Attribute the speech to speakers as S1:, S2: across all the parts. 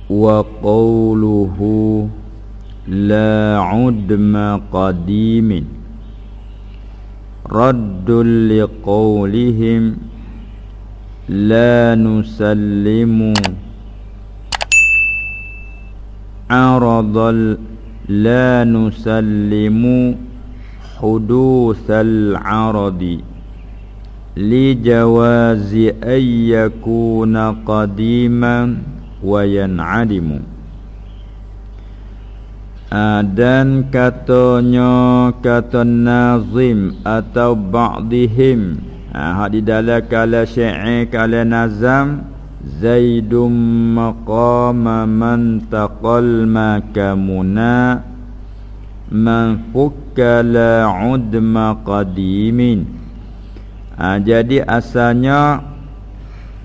S1: wa qawluhu la udma qadimin raddul liqawlihim la nusallimu aradal la nusallimu huduthal aradi li jawazi ayyakuna qadiman wa yan'adimu. Dan katanya kata nazim atau ba'dihim di dalam kala syair kala nazam, Zaidum maqama man taqal makamuna man fukka la udma qadimin. Jadi asalnya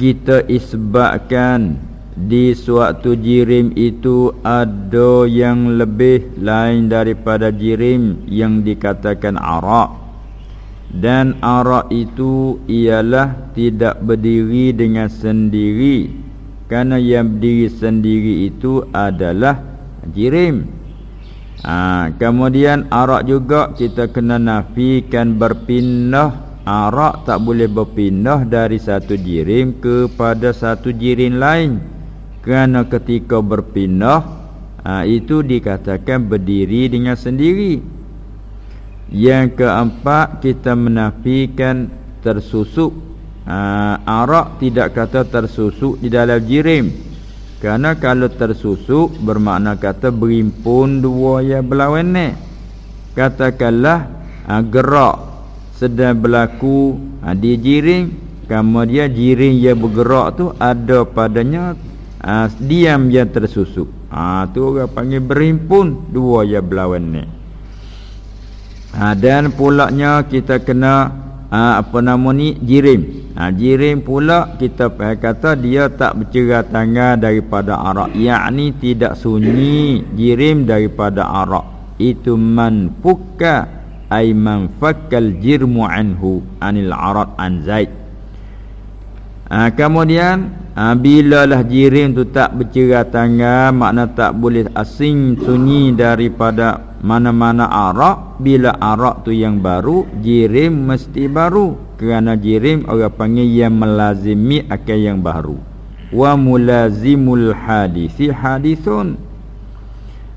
S1: kita isbatkan di suatu jirim itu ada yang lebih lain daripada jirim yang dikatakan arak. Dan arak itu ialah tidak berdiri dengan sendiri, kerana yang berdiri sendiri itu adalah jirim. Kemudian arak juga kita kena nafikan berpindah. Arak tak boleh berpindah dari satu jirim kepada satu jirim lain, kerana ketika berpindah itu dikatakan berdiri dengan sendiri. Yang keempat, kita menafikan tersusuk. Arak tidak kata tersusuk di dalam jirim, kerana kalau tersusuk bermakna kata berimpun dua yang berlawanan. Katakanlah gerak sedang berlaku di jirim, kemudian jirim yang bergerak tu ada padanya diam yang tersusuk. Tu orang panggil berimpun dua yang berlawanan. Dan pulaknya kita kena jirim. Jirim pula kita kata dia tak bercerai tangan daripada arak, yakni tidak sunyi jirim daripada arak. Itu man fukka ay man fakkal jirmu anhu anil arad an Zaid. Kemudian bilalah jirim tu tak bercerai tangan, makna tak boleh asing sunyi daripada mana-mana arak. Bila arak tu yang baru, jirim mesti baru, kerana jirim orang panggil yang melazimi akan yang baru. Wa mulazimul hadisi hadithun.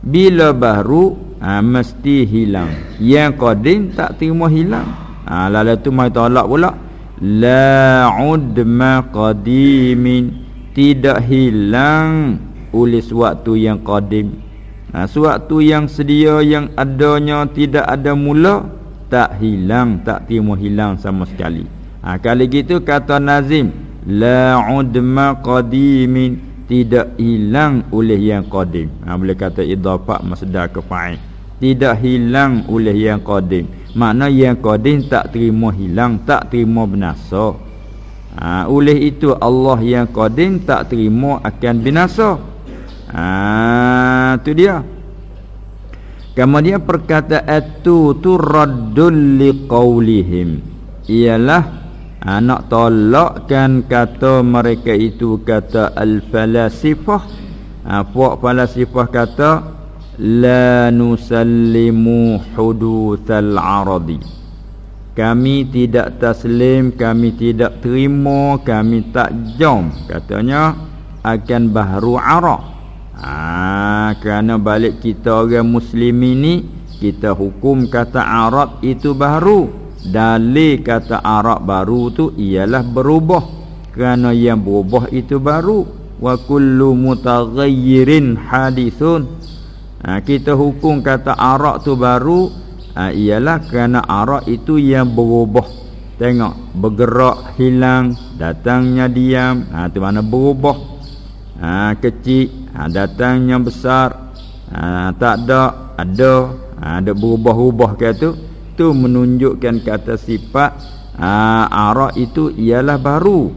S1: Bila baru mesti hilang. Yang qadim tak terima hilang. Lalu tu mai tolak pula, la udma qadimin, tidak hilang oleh suatu yang qadim. Suatu yang sedia yang adanya tidak ada mula, tak hilang, tak terima hilang sama sekali. Kali gitu kata nazim, la udma qadimin, tidak hilang oleh yang qadim. Boleh kata idhafah masdar ke fa'il, tidak hilang oleh yang qadim. Makna yang qadim tak terima hilang, tak terima binasa. Oleh itu Allah yang qadim tak terima akan binasa. Itu dia. Kemudian perkataan tu raddul liqaulihim, ialah nak tolakkan kata mereka itu, kata al-falasifah. Puak falasifah kata la nusallimu huduthal aradi, kami tidak taslim, kami tidak terima, kami tak jom katanya akan bahru arak. Kerana balik kita orang Muslim ini, kita hukum kata Arab itu baru. Dalil kata Arab baru tu ialah berubah, kerana yang berubah itu baru. Wa kullu mutaghayyirin hadithun. Kita hukum kata Arab tu baru ialah kerana Arab itu yang berubah. Tengok, bergerak hilang, datangnya diam, tu mana berubah. Kecil, datangnya besar, tak ada, ada berubah-ubah kata tu menunjukkan kata sifat arak itu ialah baru.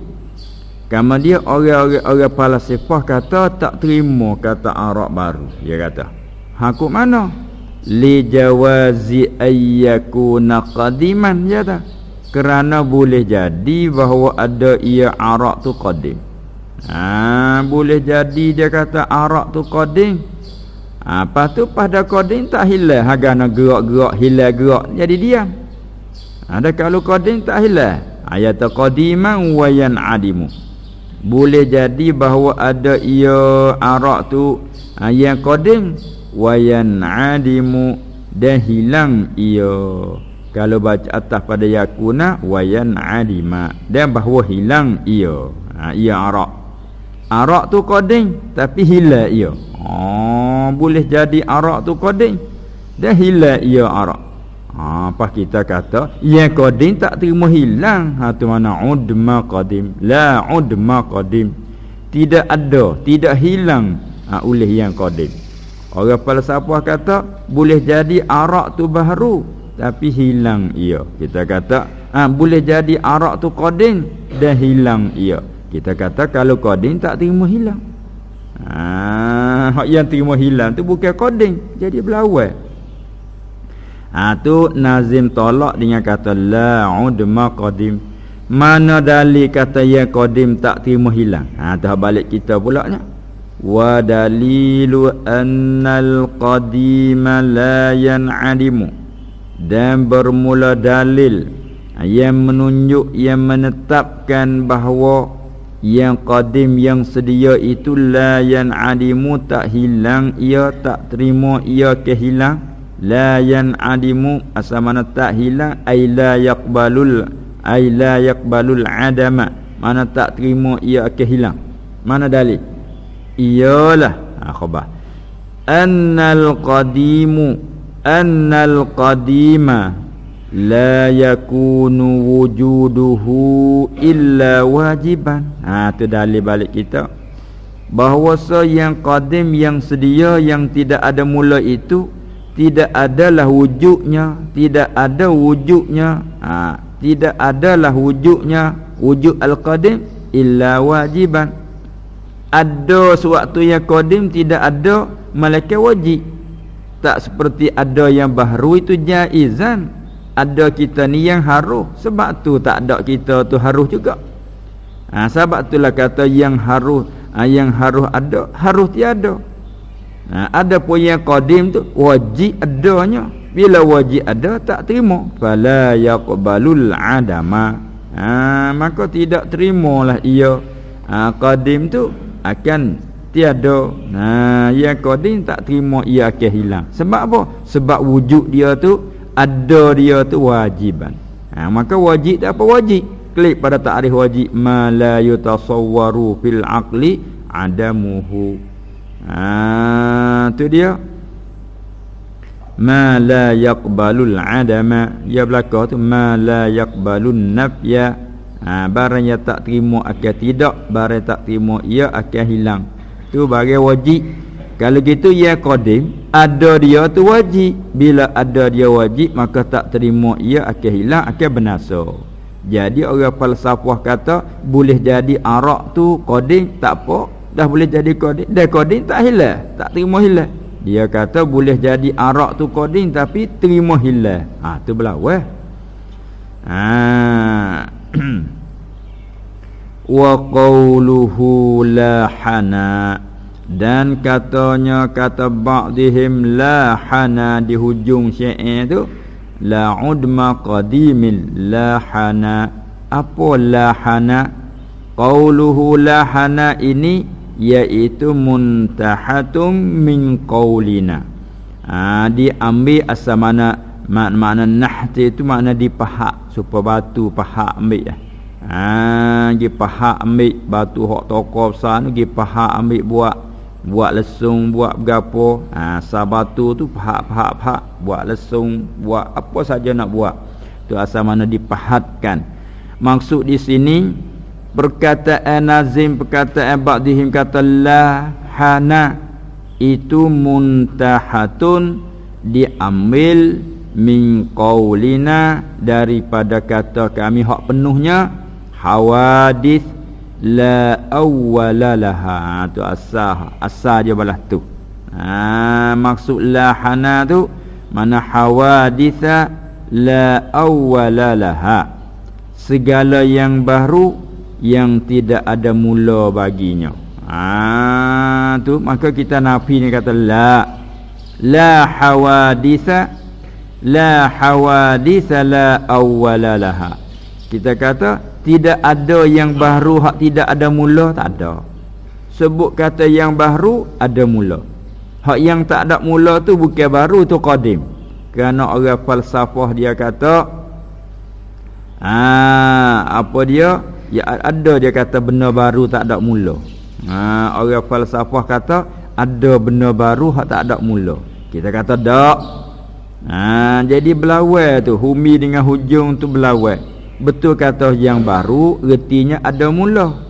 S1: Kemudian orang falasifah kata tak terima kata arak baru. Dia kata kok mana li jawazi ayyakuna qadiman, dia kata kerana boleh jadi bahawa ada ia arak tu qadim. Boleh jadi dia kata arak tu qadim. Lepas tu pada qadim tak hilang, harga nak gerak-gerak hilang gerak jadi diam. Ada kalau qadim tak hilang, ayat qadiman wa yan'adimu. Boleh jadi bahawa ada ia arak tu yang qadim wa yan'adimu, dan hilang ia. Kalau baca atas pada yakuna wa yan'adima, dan bahawa hilang ia. Ia arak tu qadim tapi hilang ia. Boleh jadi arak tu qadim dan hilang ia arak. Pas kita kata yang qadim tak terima hilang. Tu mana udma qadim. La udma qadim, tidak ada, tidak hilang oleh yang qadim. Orang falsafah kata boleh jadi arak tu baru tapi hilang ia. Kita kata boleh jadi arak tu qadim dan hilang ia. Kita kata kalau qadim tak terima hilang. Hak yang terima hilang tu bukan qadim, jadi belawai. Tu Nazim tolak dengan kata la udma qadim. Mana dalil kata yang qadim tak terima hilang? Tu balik kita pula nya. Wa dalilu annal qadima la yan'adimu, dan bermula dalil yang menunjuk, yang menetapkan bahawa yang qadim yang sedia itu la yan'adimu, tak hilang ia, tak terima ia kehilang. La yan'adimu asal mana tak hilang, ay la yaqbalul adama, mana tak terima ia akan hilang. Mana dalil? Iyalah khabar annal qadima la yakunu wujuduhu illa wajiban. Tu dalil balik kita bahawa yang qadim yang sedia yang tidak ada mula itu tidak adalah wujudnya, tidak ada wujudnya, tidak adalah wujudnya, wujud al-qadim illa wajiban. Ada sewaktu yang qadim tidak ada malaikat wajib. Tak seperti ada yang baru itu jaizan. Ada kita ni yang harus, sebab tu tak ada kita tu harus juga. Sebab itulah kata yang harus ada, harus tiada. Ada pun yang qadim tu wajib adanya. Bila wajib ada tak terima, fala yaqbalul adama, maka tidak terimalah ia. Qadim tu akan tiada. Yang qadim tak terima ia akan hilang. Sebab apa? Sebab wujud dia tu, ada dia tu wajiban. Maka wajib tak apa wajib? Klik pada ta'rif wajib, ma la yutasawwaru fil aqli adamuhu. Tu dia ma la yaqbalul adama. Ya belakang tu ma la yaqbalun nafya. Barang yang tak terima akan tidak, barang tak terima ia akan hilang. Tu barang wajib. Kalau gitu ya qadim ada dia tu wajib. Bila ada dia wajib maka tak terima ia akan hilang, akan binasa. Jadi orang falsafah kata boleh jadi arak tu qadim tak apa, dah boleh jadi qadim, dah qadim tak hilang, tak terima hilang. Dia kata boleh jadi arak tu qadim tapi terima hilang. Tu belawah. Wa qawluhu la hana, dan katanya kata ba'dihim la hana di hujung syair tu, la udma qadimil la hana. Apa la hana? Qawluhu la hana ini iaitu muntahatum min qawlina. Diambil asal makna nahti itu makna dipahak, supaya batu pahak ambil gi pahak ambil batu hok toko besar tu, gi pahak ambil buat lesung, buat bergapo. Asal batu tu pahak buat lesung, buat apa saja nak buat. Tu asal mana dipahatkan. Maksud di sini perkataan Nazim, perkataan ba'dihim kata la hana itu muntahatun, diambil min qaulina daripada kata kami hak penuhnya, hawadith la awwala laha. Tu asal je balas tu. Maksud la hana tu mana hawaditha la awwala laha, segala yang baru yang tidak ada mula baginya. Tu maka kita nafi ni kata la hawaditha la awwala laha. Kita kata tidak ada yang baru hak tidak ada mula, tak ada. Sebut kata yang baru ada mula. Hak yang tak ada mula tu bukan baru, tu qadim. Kerana orang falsafah dia kata apa dia? Ya ada dia kata benda baru tak ada mula. Orang falsafah kata ada benda baru hak tak ada mula. Kita kata tak. Jadi belawai tu humi dengan hujung tu belawai. Betul kata yang baru retinya ada mula.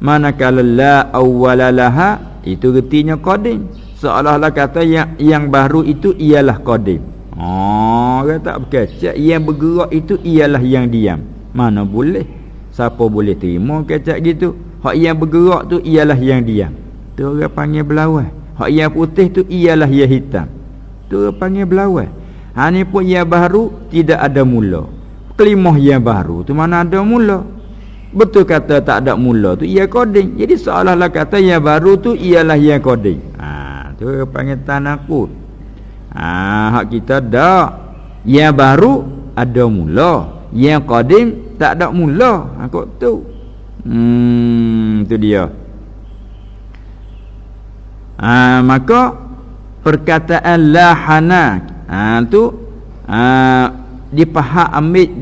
S1: Manakala la awwalalaha itu retinya qadim. Seolah-olah kata yang baru itu ialah qadim. Orang tak berkecak yang bergerak itu ialah yang diam. Mana boleh? Siapa boleh terima kecak gitu? Hak yang bergerak tu ialah yang diam. Tu orang panggil belawai. Hak yang putih tu ialah yang hitam. Tu orang panggil belawai. Ni pun yang baru tidak ada mula. Kelimah yang baru tu mana ada mula. Betul kata tak ada mula tu ia qadim. Jadi seolah-olah kata yang baru tu ialah yang qadim. Tu orang panggil tanakut. Hak kita dak. Yang baru ada mula. Yang qadim tak ada mula. Kok tu. Tu dia. Maka perkataan lahana tu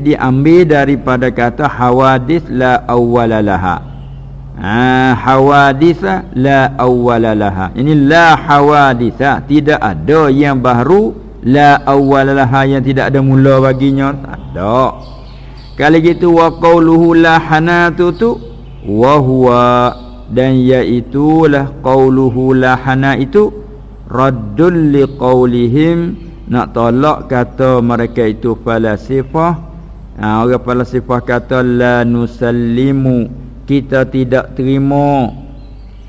S1: diambil daripada kata hawadis la awwalalaha. Hawadisa la awwalalaha. Ini la hawadisa, tidak ada yang baru, la awwalalaha yang tidak ada mula baginya, tak ada. Kalau gitu wa qauluhu lahanatu tu wa huwa, dan iaitulah qauluhu lahana itu raddul liqaulihim, nak tolak kata mereka itu falasifah. Orang falasifah kata la nusallimu, kita tidak terima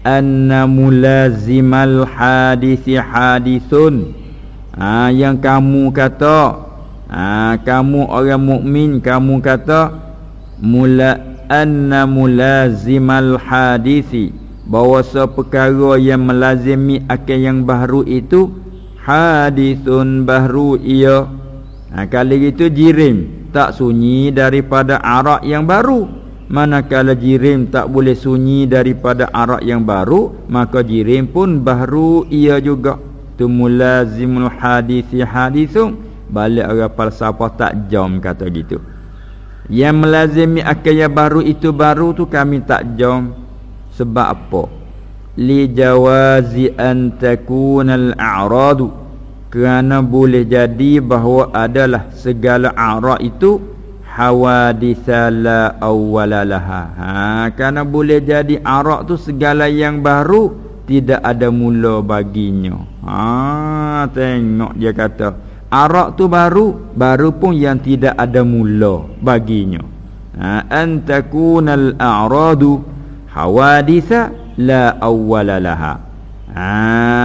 S1: anna mulazimal hadisi hadithun. Yang kamu kata kamu orang mukmin, kamu kata anna mulazimal hadisi, bahawa perkara yang melazimi akan yang baru itu hadithun, baru ia. Kali itu jirim tak sunyi daripada arak yang baru. Manakala jirim tak boleh sunyi daripada arak yang baru, maka jirim pun baru ia juga. Tu mulazimul hadisi hadithun. Balik orang falsafah tak jam kata gitu. Yang melazimi akan yang baru itu baru tu kami tak jam. Sebab apa? Li jawazi an takunal a'radu, kerana boleh jadi bahawa adalah segala a'rad itu hawaditha la awwalalaha. Kerana boleh jadi a'rad tu segala yang baru tidak ada mula baginya. Tengok dia kata a'rad tu baru pun yang tidak ada mula baginya. An takunal a'radu hawaditha la awwalalaha.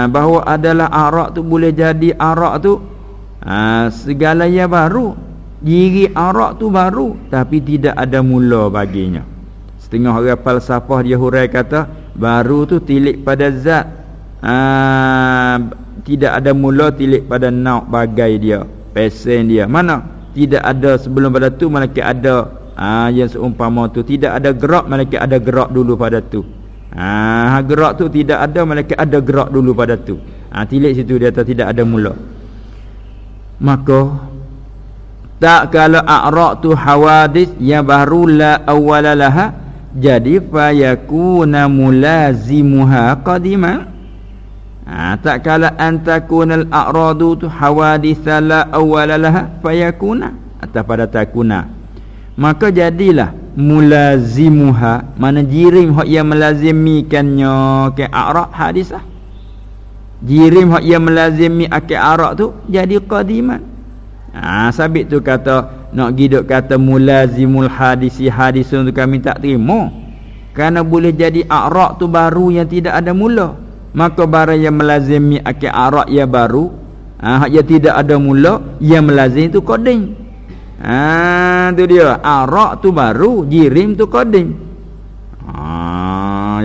S1: Bahawa adalah a'rad tu boleh jadi a'rad tu segala yang baru. Diri a'rad tu baru tapi tidak ada mula baginya. Setengah orang falsafah dia hurai kata baru tu tilik pada zat, tidak ada mula tilik pada nauk bagai dia, pesen dia. Mana tidak ada sebelum pada tu malaikat ada. Yang seumpama tu tidak ada gerak, malaikat ada gerak dulu pada tu. Gerak tu tidak ada, malaikat ada gerak dulu pada tu. Tilik situ dia kata tidak ada mula. Maka tak kalau a'rad tu hawadis yang baru la awwalalaha, jadi fayakuna mulazimuha qadiman. Tak kalau antakunal a'radu tu hawadis la awwalalaha fayakuna, atau pada takuna, maka jadilah mulazimuha, mana jirim hak yang melazimikannya ke a'rad hadisah. Jirim hak yang melazimi akil a'rad tu jadi qadiman. Sabit tu kata nak giduk kata mulazimul hadisi hadisun tu kami tak terima. Kerana boleh jadi a'rad tu baru yang tidak ada mula. Maka barang yang melazimi akil a'rad yang baru, hak yang tidak ada mula, yang melazim tu qadim. Tu dia, a'rad tu baru, jirim tu qadim.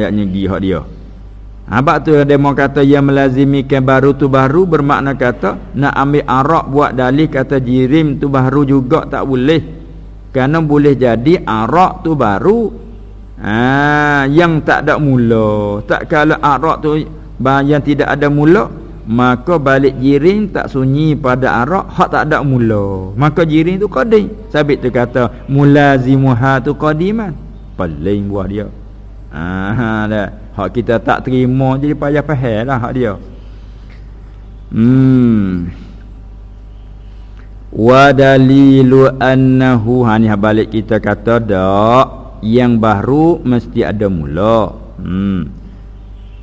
S1: ayatnya gi hak dia. Abak tu demo kata yang melazimikan baru tu baru, bermakna kata nak ambil arak buat dalih kata jirim tu baru juga tak boleh. Kerana boleh jadi arak tu baru yang tak ada mula. Tak kala arak tu yang tidak ada mula, maka balik jirim tak sunyi pada arak hak tak ada mula. Maka jirim tu qadim. Sabit tu kata mulazimuha tu qadiman. Paling buah dia. Dah. Hak kita tak terima jadi payah faham lah hak dia. Wa dalilu annahu, ni balik kita kata dak yang baru mesti ada mula.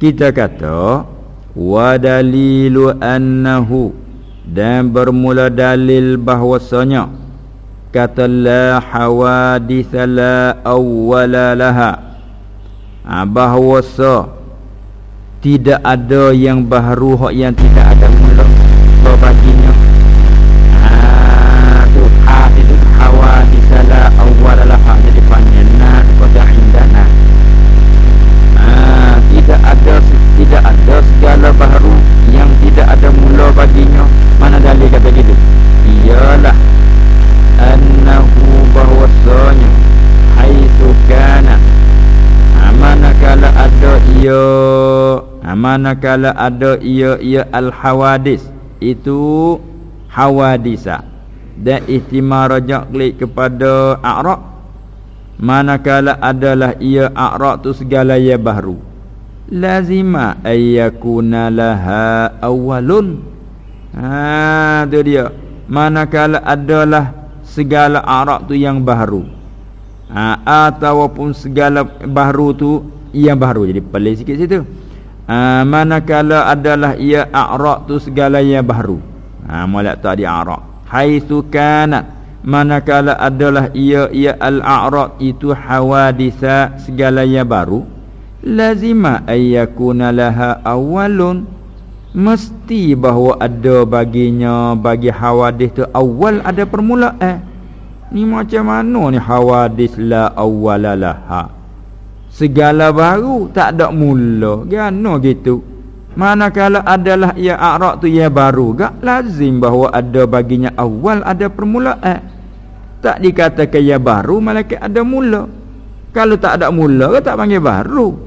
S1: Kita kata wa dalilu annahu, dan bermula dalil bahwasanya kata la hawadits la awwala laha, bahwasa tidak ada yang baru hak yang tidak ada mula baginya. Tu hadits hawadits la awwala laha, jadi panggilna pada indana. Tidak ada segala baru yang tidak ada mula baginya. Mana dalil kata gitu? Iyalah annahu, bahwasanya haitsu kana, manakala ada ia al hawadis, itu hawadisa, dan ihtimal rajak klik kepada a'raq. Manakala adalah ia a'raq tu segala yang baru, lazima ayyakuna laha awalun. Tu dia. Manakala adalah segala a'raq tu yang baru, ataupun segala baru tu yang baru, jadi pelik sikit situ. Manakala adalah ia a'raq tu segala yang baru, molek tak di a'raq. Haitsu kanat, manakala adalah ia al-a'raq itu hawadisa segala yang baru, lazima ayyakuna laha awalun, mesti bahawa ada baginya, bagi hawadis tu awal ada permulaan. Ni macam mana ni hawadis la awwala laha, segala baru tak ada mula, gano gitu. Manakala adalah ia a'raq tu yang baru, gak lazim bahawa ada baginya awal ada permulaan. Tak dikatakan yang baru malaikat ada mula. Kalau tak ada mula ke tak panggil baru.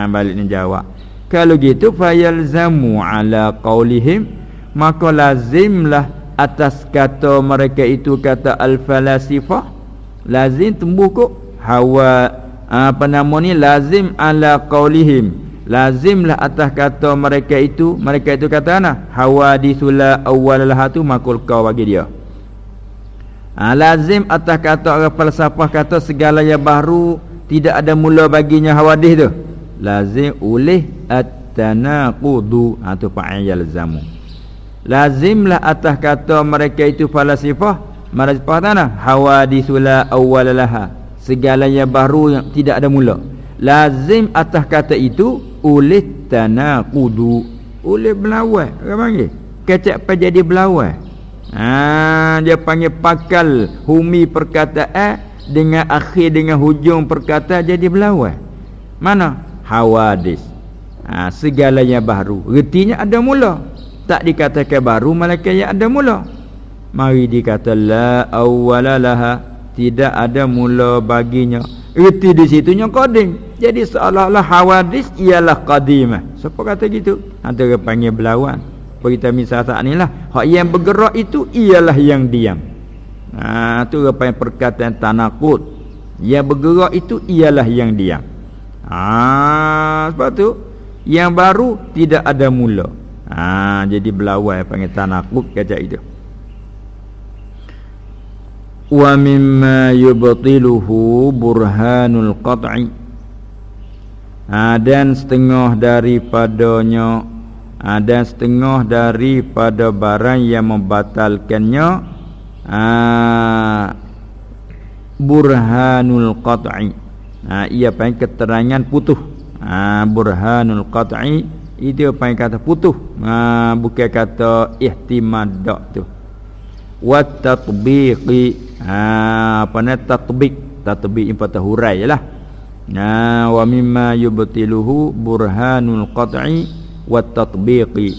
S1: Balik ni jawab. Kalau gitu fayalzamu ala qaulihim, maka lazimlah atas kata mereka itu, kata al-falasifah, lazim tumbuh kok hawa lazim ala qaulihim, lazimlah atas kata mereka itu kata hawadithula awwalalah tu makul kau bagi dia. Lazim atas kata orang falsafah kata segala yang baru tidak ada mula baginya hawadith tu, lazim oleh at-tanaqudu, tu fa'il zamu. Lazimlah atas kata mereka itu falasifah, tanah hawadithula awwalalah, segala yang baru yang tidak ada mula. Lazim atas kata itu oleh tanaqudu, oleh berlawan. Orang panggil kecap jadi berlawan. Dia panggil pakal humi perkataan dengan akhir dengan hujung perkataan jadi berlawan. Mana hawadis, segala yang baru, retinya ada mula. Tak dikatakan baru malaikat yang ada mula. Mari dikata la awwala laha, tidak ada mula baginya. Erti di situnya qadim. Jadi seolah-olah hawadis ialah qadimah. Siapa kata gitu? Antara panggil berlawan. Kita misal saat ni lah, hak yang bergerak itu ialah yang diam. Tu apa yang perkataan tanaqud. Yang bergerak itu ialah yang diam. Sebab tu yang baru tidak ada mula. Jadi berlawan panggil tanaqud kata itu. Wa mimma yubtiluhu burhanul qat'i, dan setengah daripadanya, dan setengah daripada barang yang membatalkannya, burhanul qat'i, ia panggil keterangan putus. Burhanul qat'i itu panggil kata putus, bukan kata ihtimad tu. Wa tatbiqi, tatbiq yang patah hurai lah. Wa mimma yubtiluhu burhanul qat'i wat tatbiqi.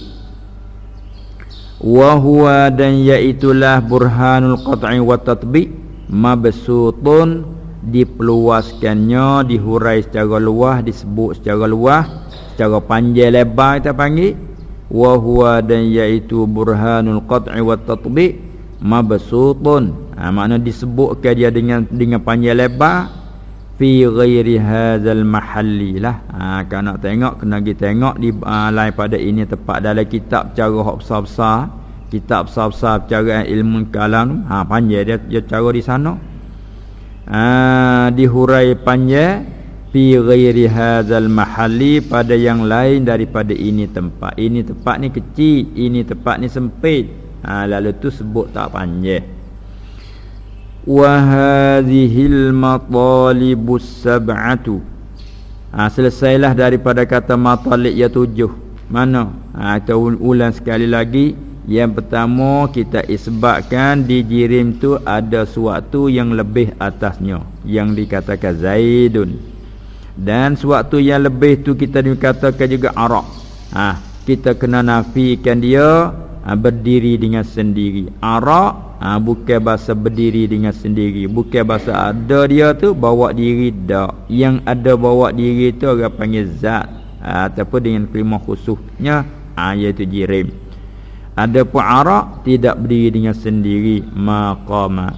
S1: Wa huwa dan yaitulah burhanul qat'i wat tatbiq mabsutun, dipeluaskannya, dihurai secara luas, disebut secara luas, secara panjang lebar kita panggil. Wa huwa dan iaitu burhanul qat'i wat tatbiq mabsutun, makna disebutkan dia dengan panjang lebar fi ghairi hadzal mahalli lah. Kalau nak tengok kena kita tengok di lain pada ini tempat dalam kitab cara hak besar-besar, kitab besar-besar cara ilmu kalam, panjang dia cara di sana. Dihurai panjang fi ghairi hadzal mahalli, pada yang lain daripada ini tempat. Ini tempat ni kecil, ini tempat ni sempit. Lalu tu sebut tak panjang. Wa hadhil matalibus sab'atu. Selesailah daripada kata matalib ya 7. Mana? Kita ulang sekali lagi. Yang pertama kita isbatkan di jirim tu ada suatu yang lebih atasnya, yang dikatakan Zaidun. Dan suatu yang lebih tu kita dikatakan juga Arak. Kita kena nafikan dia berdiri dengan sendiri. Arak bukan bahasa berdiri dengan sendiri, bukan bahasa ada dia tu bawa diri dak. Yang ada bawa diri tu orang panggil zat, ataupun dengan kalimah khususnya iaitu jirim. Adapun arak tidak berdiri dengan sendiri, maqama.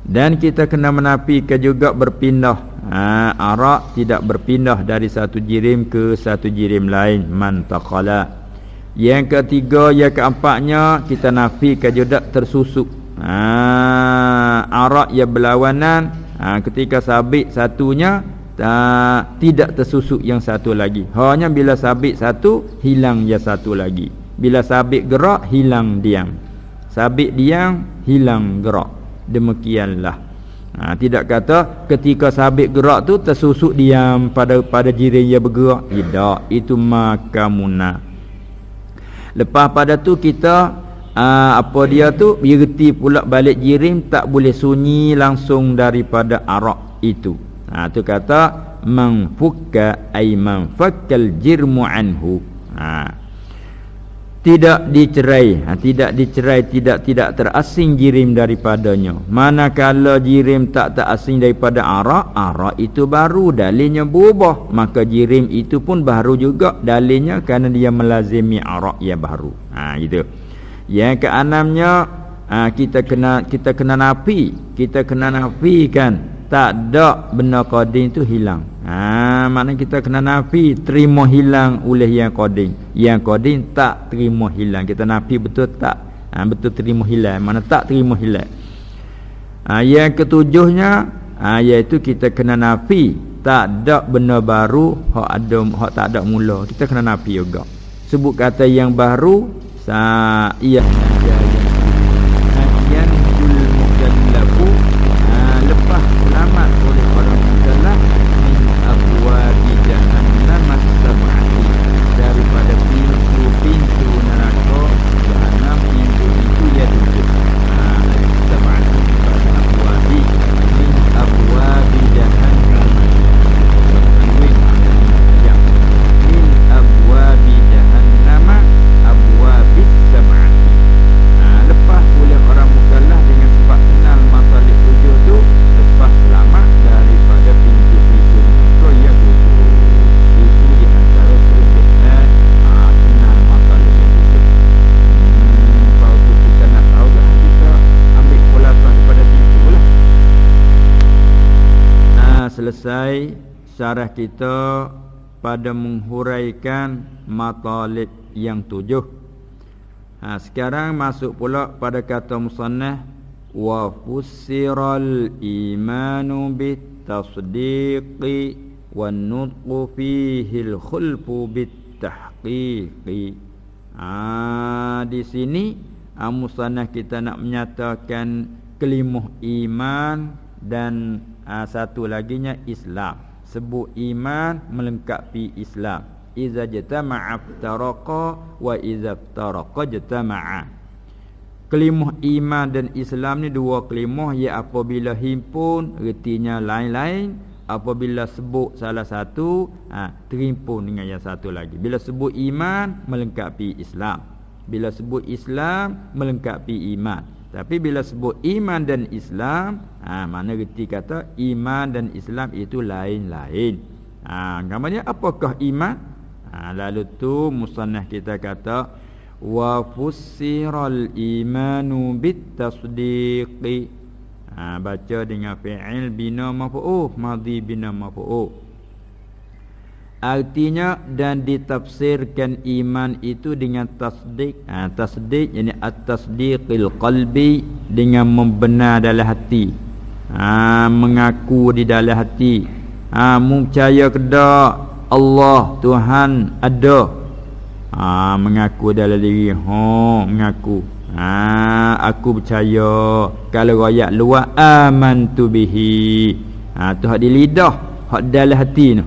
S1: Dan kita kena menafikan juga berpindah. Arak tidak berpindah dari satu jirim ke satu jirim lain, mantaqala. Yang ketiga, yang keempatnya kita nafikan juga tersusuk. Arak yang berlawanan, ketika sabit satunya tidak tersusuk yang satu lagi. Hanya bila sabit satu, hilang yang satu lagi. Bila sabit gerak, hilang diam. Sabit diam, hilang gerak. Demikianlah. Tidak kata ketika sabit gerak tu tersusuk diam pada jirim yang bergerak. Tidak, itu makamuna. Lepas pada tu kita apa dia tu berhenti pula balik jirim, tak boleh sunyi langsung daripada arak itu. Tu kata manfukka ay manfakkal jirmu anhu. Tidak dicerai, tidak terasing jirim daripadanya. Manakala jirim tak terasing daripada arak itu baru dalilnya berubah, maka jirim itu pun baru juga dalilnya kerana dia melazimi arak yang baru. Gitu. Yang keenamnya, kita kena nafikan tak ada benda qadim itu hilang. Maknanya kita kena nafi terima hilang oleh yang qadim. Yang qadim tak terima hilang. Kita nafi betul tak? Betul terima hilang. Mana tak terima hilang. Yang ketujuhnya, iaitu kita kena nafi tak ada benda baru hak tak ada mula. Kita kena nafi juga. Sebut kata yang baru ia selesai syarah kita pada menghuraikan matalib yang 7. Sekarang masuk pula pada kata musannaf wa fussiral imanu bit tasdiqi wan nutqu fihi al khulfu bit tahqiqi. Di sini musannaf kita nak menyatakan kalimah iman dan satu laginya Islam. Sebut iman melengkapi Islam. Iza jatama'a iftaraqa wa iza iftaraqa jatama'a. Kalimah iman dan Islam ni dua kalimah yang apabila himpun retinya lain-lain, Apabila sebut salah satu, terimpun dengan yang satu lagi. Bila sebut iman, melengkapi Islam. Bila sebut Islam, melengkapi iman. Tapi bila sebut iman dan Islam, mana reti kata iman dan Islam itu lain-lain. Gambarnya apakah iman? Lalu tu musannaf kita kata wa fussiral imanu bit tasdiqi. Baca dengan fi'il bina maf'ul, madhi bina maf'ul. Artinya dan ditafsirkan iman itu dengan tasdik. Tasdik yakni at-tasdiqil qalbi, dengan membenar dalam hati. Mengaku di dalam hati. Percaya kepada Allah Tuhan ada. Mengaku dalam diri. Mengaku. Aku percaya. Kalau royak luar, amantu bihi. Tu hak di lidah, hak dalam hati tu.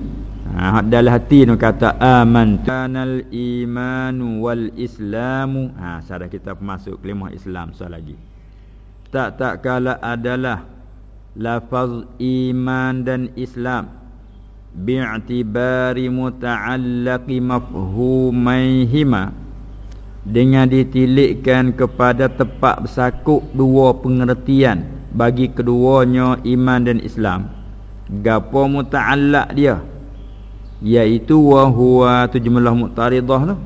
S1: Hak dalam hati tu kata amantu. Kanal imanu wal islamu. Sudah kita masuk kalimah Islam sekali lagi. Tak kala adalah lafaz iman dan Islam bi'tibari muta'allaqi mafhumaihima, dengan ditilikkan kepada tepat bersakut dua pengertian bagi keduanya iman dan Islam. Gapo muta'allaq dia? Iaitu wa huwa tu jumlah mu'taridah tu.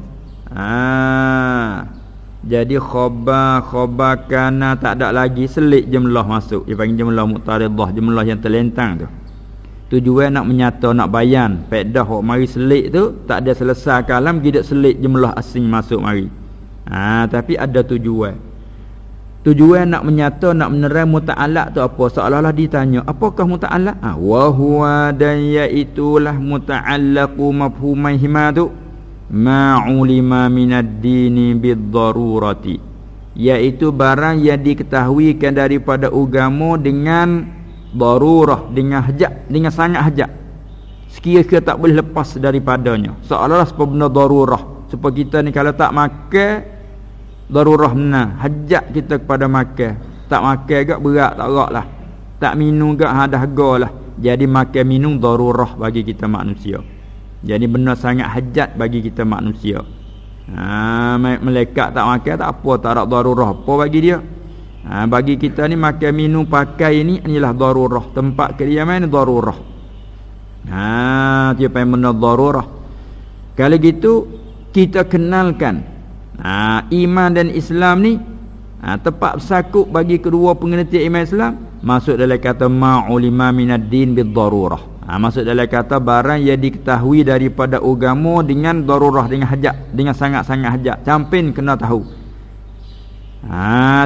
S1: Jadi khabar kana tak ada lagi, selit jumlah masuk. Dia panggil jumlah mu'taridah, jumlah yang terlentang tu. Tujuan nak menyata, nak bayan faedah hok mari selit tu tak ada selesai kalam gidak selit jumlah asing masuk mari. Tapi ada tujuan. Tujuan nak menyata, nak menerang muta'allaq tu apa? Seolah-olah ditanya, apakah muta'allaq? Wa huwa, dan iaitulah muta'allaqu mafhumaihima tu ma'ulima minad dini bid-darurati, iaitu barang yang diketahuikan daripada agama dengan darurah, dengan hajat, dengan sangat hajat, sekira-kira tak boleh lepas daripadanya. Seolah-olah sebab benda darurah. Supaya kita ni kalau tak makan, darurah benar, hajat kita kepada makan. Tak makan agak berat, tak berat lah. Tak minum agak dahaga lah. Jadi makan minum darurah bagi kita manusia. Jadi benar sangat hajat bagi kita manusia. Malaikat tak makan tak apa, tak ada darurah apa bagi dia. Bagi kita ni makan minum pakai ni inilah darurah. Tempat kediaman ni darurah. Dia panggil benar darurah. Kalau gitu kita kenalkan iman dan Islam ni tepat bersakut bagi kedua pengertian iman Islam. Masuk dalam kata ma'ulima minad din bid-darurah. Masuk dalam kata barang yang diketahui daripada agama dengan darurah, dengan hajat, dengan sangat-sangat hajat. Campin kena tahu.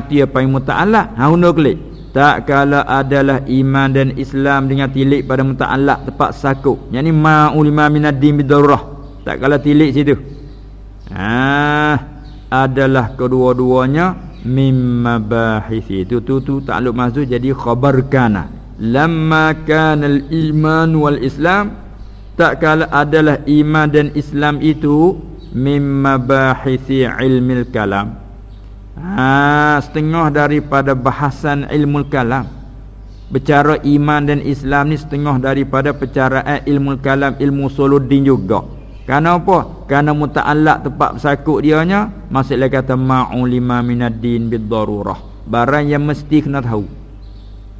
S1: Dia paling muta'allaq. Hundur klik. Tak kala adalah iman dan Islam dengan tilik pada muta'allaq tepat sakut. Yang ni ma'ulima minad din bid-darurah. Tak kala tilik situ. Adalah kedua-duanya mimma bahisi. Tu takluk mazhur jadi khabar kana. Lamma kana al-iman wal Islam, tak kala adalah iman dan Islam itu mimma bahisi ilmil kalam. Setengah daripada bahasan ilmu kalam. Bicara iman dan Islam ni setengah daripada percaraan ilmu kalam, ilmu usuluddin juga. Kerana apa? Kerana muta'allaq tepat bersakut dianya. Maksudnya kata ma'ulima minad din bid-darurah. Barang yang mesti kena tahu.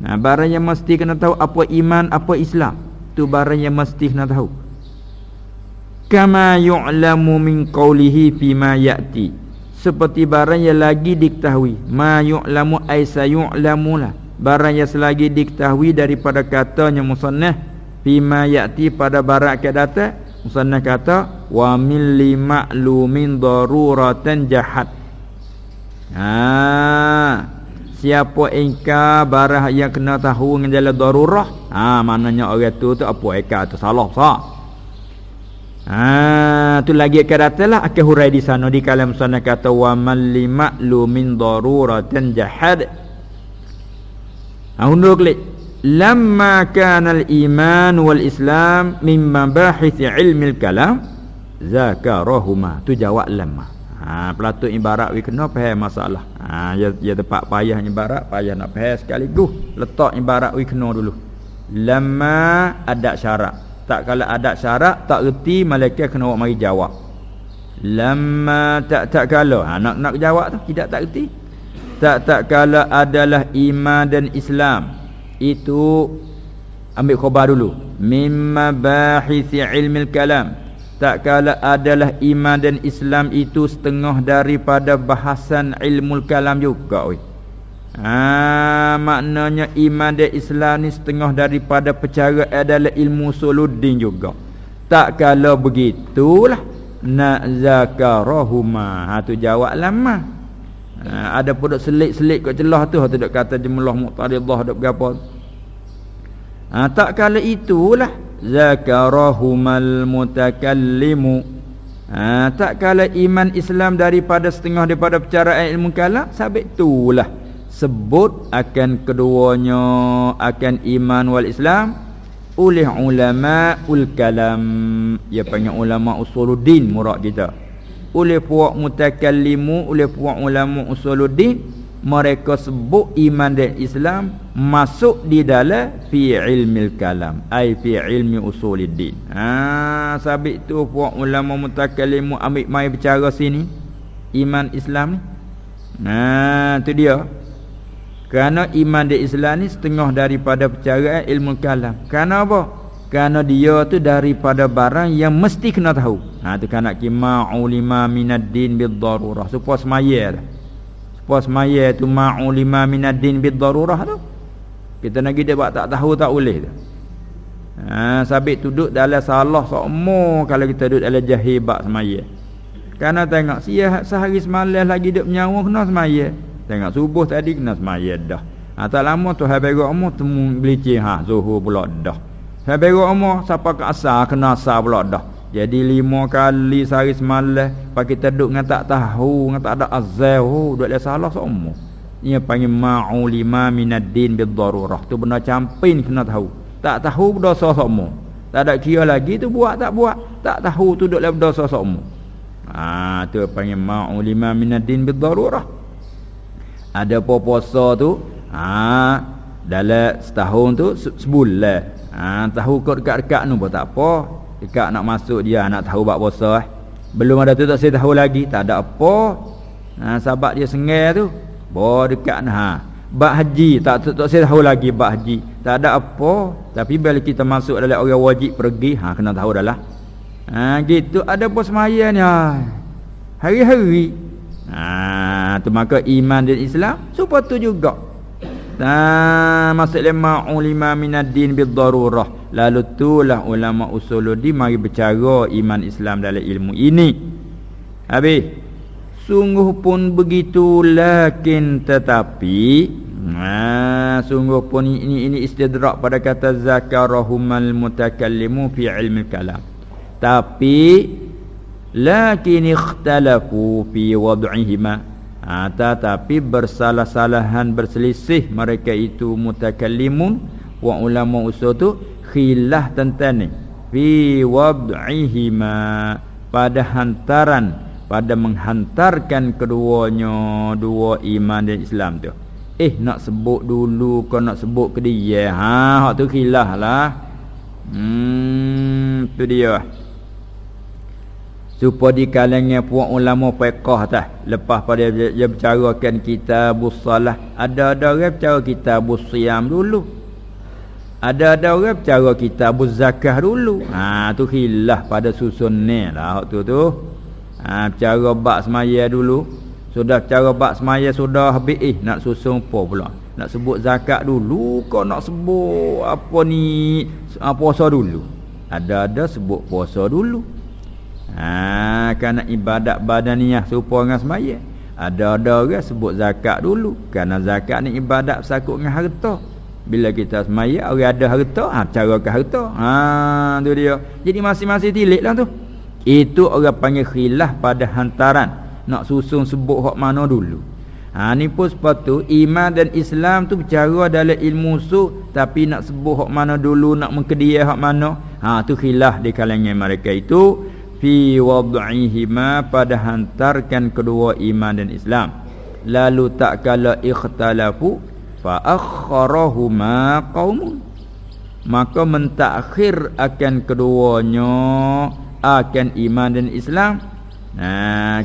S1: Barang yang mesti kena tahu apa iman, apa Islam. Tu barang yang mesti kena tahu. Kama yu'lamu min qawlihi fima ya'ti. Seperti barang yang lagi diketahui. Ma yu'lamu ay sayu'lamu lah. Barang yang selagi diketahui daripada katanya musannaf fima ya'ti, pada barang akan datang. Musannaf kata wa min lima'lumin daruratan jahat. Siapa ingkar barang yang kena tahu dengan jalan darurah, maknanya orang tu apa ingkar tu salah sah. Tu lagi akan datanglah akan hurai di sana di kalam musannaf kata wa man lima'lumin daruratan jahat. Hundur klik. Lamma kana al-iman wal Islam mimma bahith ilmi al-kalam zakarahuma. Tu jawab lamma. Pelatut ibarat we kena faham masalah. Ya tepat payah ibarat, payah nak faham sekaligus. Letak ibarat we kena dulu. Lama ada syarat. Tak kala ada syarat tak reti malaikat kena awak mari jawab. Lama tak kala nak jawab tu tidak tak reti. Tak kala adalah iman dan Islam. Itu ambil khabar dulu. Mimma bahisi ilmil kalam. Tak kala adalah iman dan Islam itu setengah daripada bahasan ilmu kalam juga. Maknanya iman dan Islam ni setengah daripada perkara adalah ilmu usuluddin juga. Tak kala begitulah nak zakarahuma. Tu jawab lama. Ada pun duk selit-selit kat celah tu duk kata jumlah muqtaridah duk berapa. Tak kala itulah zakarahumal mutakallimu. Tak kala iman Islam daripada setengah daripada percaraan ilmu kalam, sabit itulah sebut akan keduanya akan iman wal Islam oleh ulama ul kalam. Dia panggil ulama usuluddin murad kita. Oleh puak mutakallimu, oleh puak ulama usuluddin, mereka sebut iman dan Islam masuk di dalam fi ilmil kalam, ai fi ilmi usuluddin. Sabit tu puak ulama mutakallimu ambil mai bicara sini iman Islam ni. Tu dia. Kerana iman dan Islam ni setengah daripada percaraan ilmu kalam. Kerana apa? Kerana dia tu daripada barang yang mesti kena tahu. Tu kan nak kima'u lima minad din bid darurah. Supaya semaya dah. Supaya semaya tu ma'u lima minad din bid darurah tu. Kita nak dia buat tak tahu tak boleh tu. Sabit duduk dalam salah semua kalau kita duduk dalam jahil bab semaya. Kerana tengok sehari semalam lagi duduk menyawa kena semaya. Tengok subuh tadi kena semaya dah. Tak lama tu habis umur temu belicin zuhur pula dah. Habis umur siapa ke asar kena asar pula dah. Jadi 5 kali sehari semalam pak kita duduk dengan tak tahu, dengan tak ada azal, duduk dalam salah semua. Ia panggil ma'u lima minad din bid darurah. Tu benda campin kena tahu. Tak tahu berdosa semua. Tak ada kira lagi tu buat tak buat. Tak tahu tu duduk dalam berdosa semua. Tu panggil ma'u lima minad din bid darurah. Ada puasa tu dalam setahun tu sebulan. Tahu kau dekat-dekat tu pun tak apa. Dekat nak masuk dia nak tahu bab puasa belum ada tu tak saya tahu lagi. Tak ada apa. Sebab dia sengai tu. Bawa dekat bab haji tak saya tahu lagi bab haji. Tak ada apa. Tapi bila kita masuk dalam orang wajib pergi kena tahu dah lah. Gitu ada apa semaya ni hari-hari. Tu maka iman dan Islam supaya tu juga. Masuk lima ulama minad din bid darurah. Lalu itulah ulama usuluddin mari bercara iman Islam dalam ilmu ini. Habis sungguh pun begitu lakin tetapi sungguh pun ini istidrak pada kata zakarahumal mutakallimu fi ilmi kalam. Tapi lakin ikhtalafu fi wad'ihima. Tetapi bersalah-salahan berselisih mereka itu mutakallimun wa ulama usul tu khilaf tentang ni fi wad'ihima pada hantaran pada menghantarkan keduanya dua iman dan Islam tu. Nak sebut dulu kau nak sebut ke dia hak tu khilaf lah. Tu dia supaya di kalangan puak ulama fiqh lepas pada dia bercarakan kitabus salah, ada orang bercara kitabus siam dulu, ada orang bercara kitabuz zakah dulu. Tu khilaf pada susun ni lah tu bercara bab semaya dulu. Sudah bercara bab semaya sudah habis nak susun apa pula, nak sebut zakat dulu kau nak sebut apa ni puasa dulu. Ada sebut puasa dulu. Kerana ibadat badaniyah serupa dengan semaya. Ada orang sebut zakat dulu. Kerana zakat ni ibadat bersangkut dengan harta. Bila kita semaya orang ada harta, cara ke harta. Tu dia. Jadi masing-masing tilik lah tu. Itu orang panggil khilaf pada hantaran. Nak susun sebut hak mana dulu. Ni pun sepatu iman dan Islam tu bercara dalam ilmu usul, tapi nak sebut hak mana dulu, nak mengkedia hak mana. Tu khilaf di kalangan mereka itu fi wad'ihima pada hantarkan kedua iman dan Islam. Lalu tak kala ikhtalafu fa akharahuma qaumun. maka mentakhir akan keduanya akan iman dan Islam.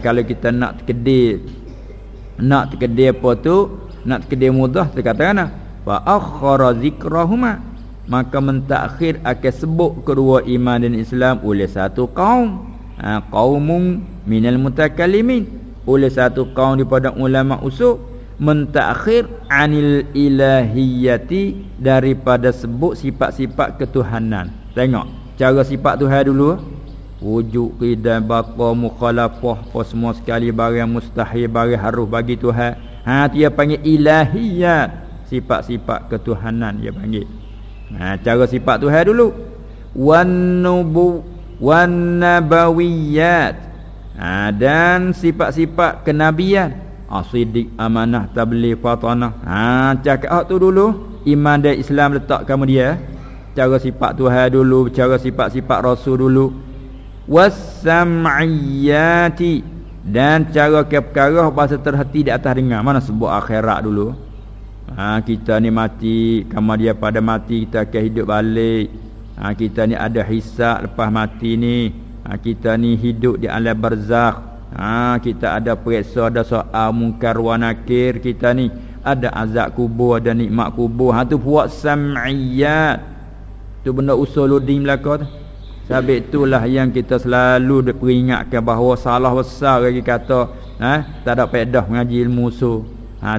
S1: Kalau kita nak terkedil apa tu, nak terkedil mudah, kita katakan fa akhara zikrahuma, maka mentakhir akan sebut kedua iman dan Islam oleh satu kaum, qaumun minal mutakallimin, oleh satu kaum daripada ulama usul, mentakhir anil ilahiyati, daripada sebut sifat-sifat ketuhanan. Tengok cara sifat Tuhan dulu, wujud, qidam, baqa, mukhalafah, apa semua sekali barang mustahil, barang harus bagi Tuhan. Tu dia panggil ilahiyat, sifat-sifat ketuhanan dia panggil. Cara sifat Tuhan dulu. Wan nabawiyat, dan sifat-sifat kenabian, siddiq, amanah, tabligh, fatanah. Cakap tu dulu, iman dan Islam letak kamu dia. Cara sifat Tuhan dulu, cara sifat-sifat Rasul dulu. Was-sam'iyati, dan cara ke perkara bahasa terhati di atas dengar. Mana sebut akhirat dulu. Kita ni mati, kamu dia pada mati kita akan hidup balik. Kita ni ada hisab lepas mati ni. Kita ni hidup di alam barzakh. Kita ada periksa, ada soal munkar wa nakir. Kita ni ada azab kubur, ada nikmat kubur. Tu buat sam'iyat. Tu benda usuluddin belaka tu. Sebab itulah yang kita selalu peringatkan bahawa salah besar lagi kata tak ada faedah mengaji ilmu usul.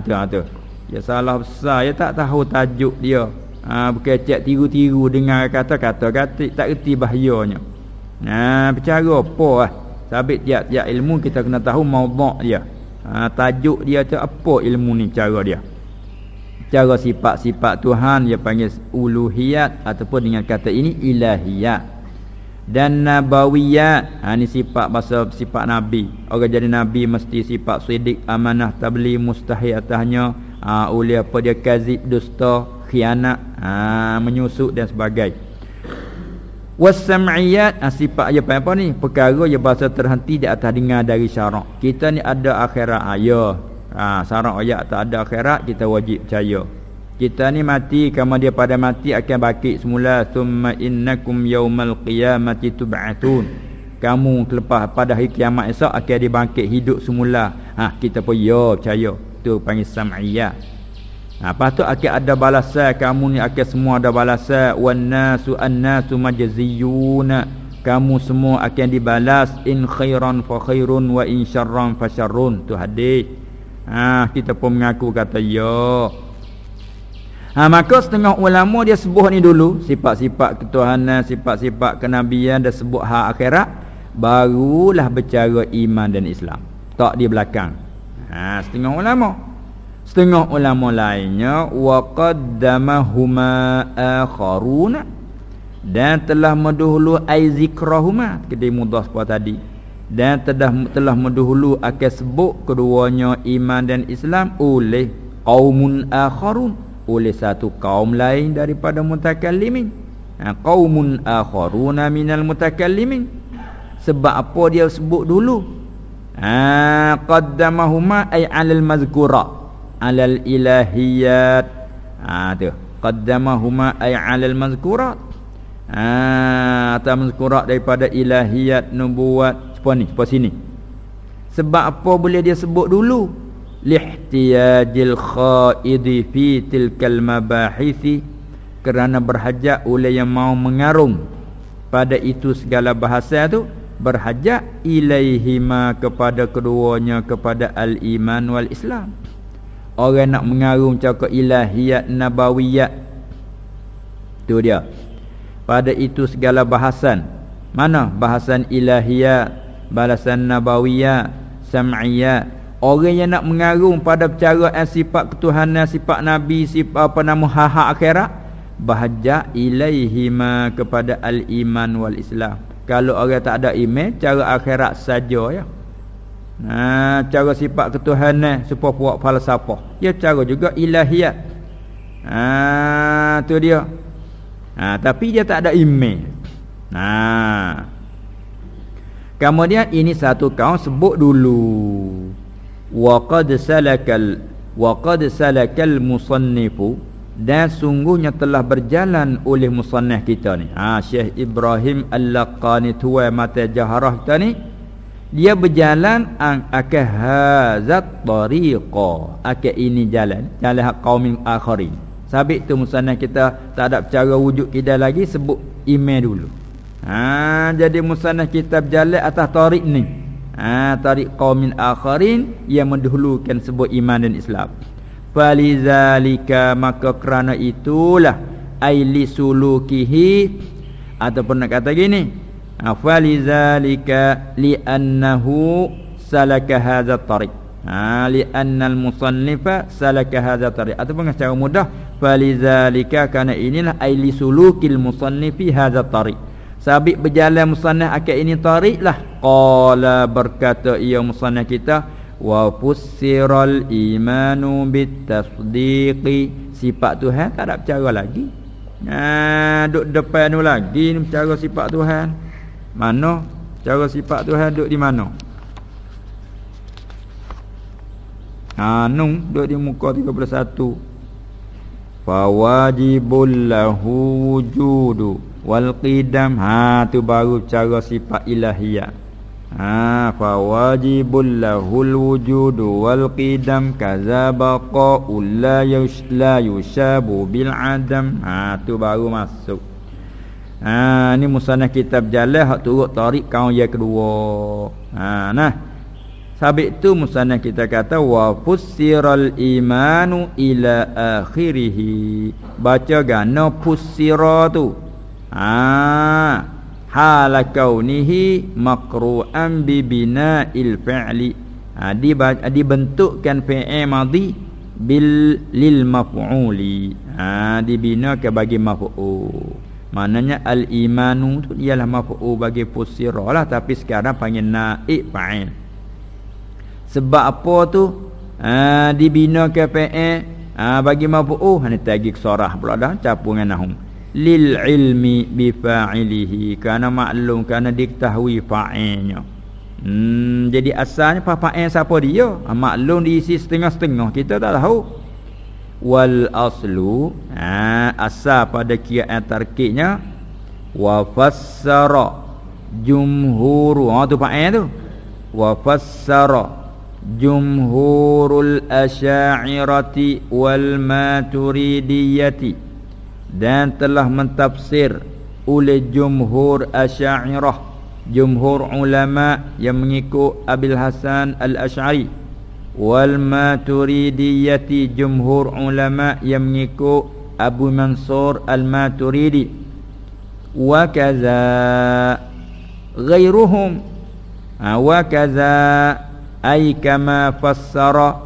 S1: Tu. Ya salah besar, dia tak tahu tajuk dia. Bukan cek tiru-tiru dengar kata-kata tak erti bahayanya. Bercara apa Sebab tiap-tiap ilmu kita kena tahu maudhu' dia. Tajuk dia tu apa ilmu ni, cara dia. Cara sifat-sifat Tuhan dia panggil uluhiyat, ataupun dengan kata ini ilahiyat. Dan nabawiyat, ni sifat bahasa sifat Nabi. Orang jadi Nabi mesti sifat siddiq, amanah, tabligh, mustahil atasnya. Oleh apa dia kazib, dusta, khianat, menyusuk dan sebagainya. Was-sam'iyat, sifat dia apa ni? Perkara dia bahasa terhenti di atas dengar dari syarak. Kita ni ada akhirat, syarak ayat tak ada akhirat, kita wajib percaya. Kita ni mati, kamu dia pada mati akan bangkit semula. Thumma innakum yaumal qiyamati tub'atun. Kamu lepas pada hari kiamat esok akan dibangkit hidup semula. Kita pun percaya. Tu panggil sam'iyah. Lepas tu akan ada balasan, kamu ni akan semua ada balasan. Wan nasu annasu majziyuna, kamu semua akan dibalas. In khairan fa khairun wa in syarran fa syarrun. Tu hadis. Kita pun mengaku kata ya. Maka setengah ulama dia sebut ni dulu, sifat-sifat ketuhanan, sifat-sifat kenabian, dan sebut hak akhirat, barulah bercara iman dan Islam. Tak di belakang. Setengah ulama lainnya wa qaddamahuma akharuna, dan telah mendahulu ai zikrahuma, kedai mudah seperti tadi, dan telah mendahulu akan sebut keduanya iman dan Islam oleh qaumun akharun, oleh satu kaum lain daripada mutakallimin. Qaumun akharuna minal mutakallimin. Sebab apa dia sebut dulu? Qaddamahuma ay 'alal mazkura, 'alal ilahiyat. Tu qaddamahuma ay 'alal mazkurat. Atau mazkurat daripada ilahiyat, nubuwat, seperti sini. Sebab apa boleh dia sebut dulu? Lihtiyajil khaidi fi tilkal mabahisi, kerana berhajat oleh yang mau mengarung pada itu segala bahasa tu, berhajat ilaihima, kepada keduanya, kepada al-iman wal Islam. Orang nak mengarung cakap ilahiyat, nabawiyat, tu dia, pada itu segala bahasan. Mana bahasan ilahiyat, bahasan nabawiyat, sam'iyat. Orang yang nak mengarung pada percaraan sifat ketuhanan, sifat Nabi, sifat hak akhirat, bahajat ilaihima, kepada al-iman wal Islam. Kalau orang tak ada iman, cara akhirat saja ya. Cara sifat ketuhanan supaya buat falsafah, ya cara juga ilahiyat. Tu dia. Tapi dia tak ada iman. Kemudian ini satu kaum sebut dulu. Wa qad salakal musannifu, dan sungguhnya telah berjalan oleh musannaf kita ni. Syekh Ibrahim Al-Laqani tuai mata jaharah kita ni, dia berjalan akan hazat tariqa, akan ini jalan hak qaumin akharin. Sabit tu musannaf kita tak ada cara wujud kita lagi, sebut iman dulu. Jadi musannaf kita berjalan atas tarik ni, tarik qaumin akharin yang mendahulukan sebut iman dan Islam. Falizalika, maka kerana itulah, aili sulukihi, ataupun nak kata gini, falizalika li'annahu salaka hadza tariq, li'anna al-musannifa salaka hadza tariq, ataupun secara mudah, falizalika, kerana inilah aili sulukil musannifi hadza tariq, sabit berjalan musannaf akan ini tariq lah. Qala, berkata ia musannaf kita, wa fussiral imanu bitasdiqi, sifat Tuhan tak ada bercara lagi. Duk depan tu lagi ni bercara sifat Tuhan. Mana cara sifat Tuhan duk di mana? Nung duk di muka 31. Fa wajibul lahu wujudu wal qidam. Tu baru cara sifat ilahiyah. Fa wajibul lahul wujudu wal qidam kaza baqa'ul la yushabu bil adam. Tu baru masuk. Ni musannaf kitab jalan hak turut tarik kaum yang kedua. Sabit tu musannaf kita kata wa fussiral imanu ila akhirih. Baca gana fussira tu. Hala kaunihi maqru'an bi bina'il fi'li. Dibentukkan fi'il madhi bil lil maf'uli. Dibina ke bagi maf'ul. Maknanya al-imanu tu ialah maf'ul bagi fussira lah, tapi sekarang panggil naib fa'il. Sebab apa tu? Dibina ke fi'il bagi maf'ul, ni tagi sarah pula dah campur dengan nahum. Lil ilmi bi fa'ilihi, kerana maklum, kerana diketahui fa'ilnya. Jadi asalnya fa'il siapa dia? Maklum diisi setengah-setengah, kita tak tahu. Wal aslu, asal pada qira'at tarkibnya, wa fassara jumhuru, tu fa'il tu. Wa fassara jumhurul asy'ariyati wal maturidiyati, dan telah mentafsir oleh jumhur asy'ariyah, jumhur ulama yang mengikut Abil Hasan al-Asy'ari, wal maturidiyati, jumhur ulama yang mengikut Abu Mansur al-Maturidi, wa kaza ghairuhum, wa kaza ay kama fassara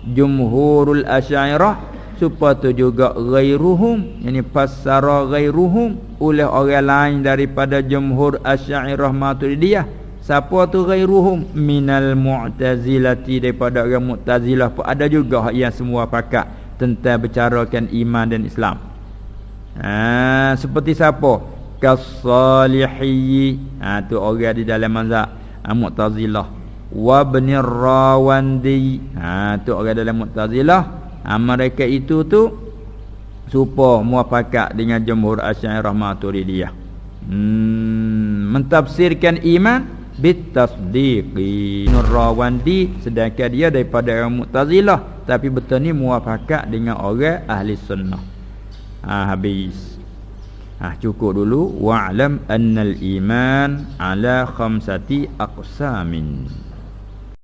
S1: jumhurul asy'ariyah, supaya juga ghairuhum, yani fassara ghairuhum, oleh orang lain daripada jumhur asy'ariyah maturidiyah. Siapa tu ghairuhum? Minal mu'tazilati, daripada orang mu'tazilah pun ada juga yang semua pakat tentang bicarakan iman dan Islam. Seperti siapa? Kas-Salihiyyi, tu orang di dalam mazhab Mu'tazilah. Wa Ibnir Rawandi, tu orang dalam Mu'tazilah. Mereka itu tu supaya muafakat dengan jumhur asy'ariyah maturidiyah. Mentafsirkan iman bitasdiqi. Nurrawandi, sedangkan dia daripada orang Mu'tazilah, tapi betul ni muafakat dengan orang ahli sunnah. Habis. Cukup dulu. Wa'lam annal iman ala khamsati aqsamin.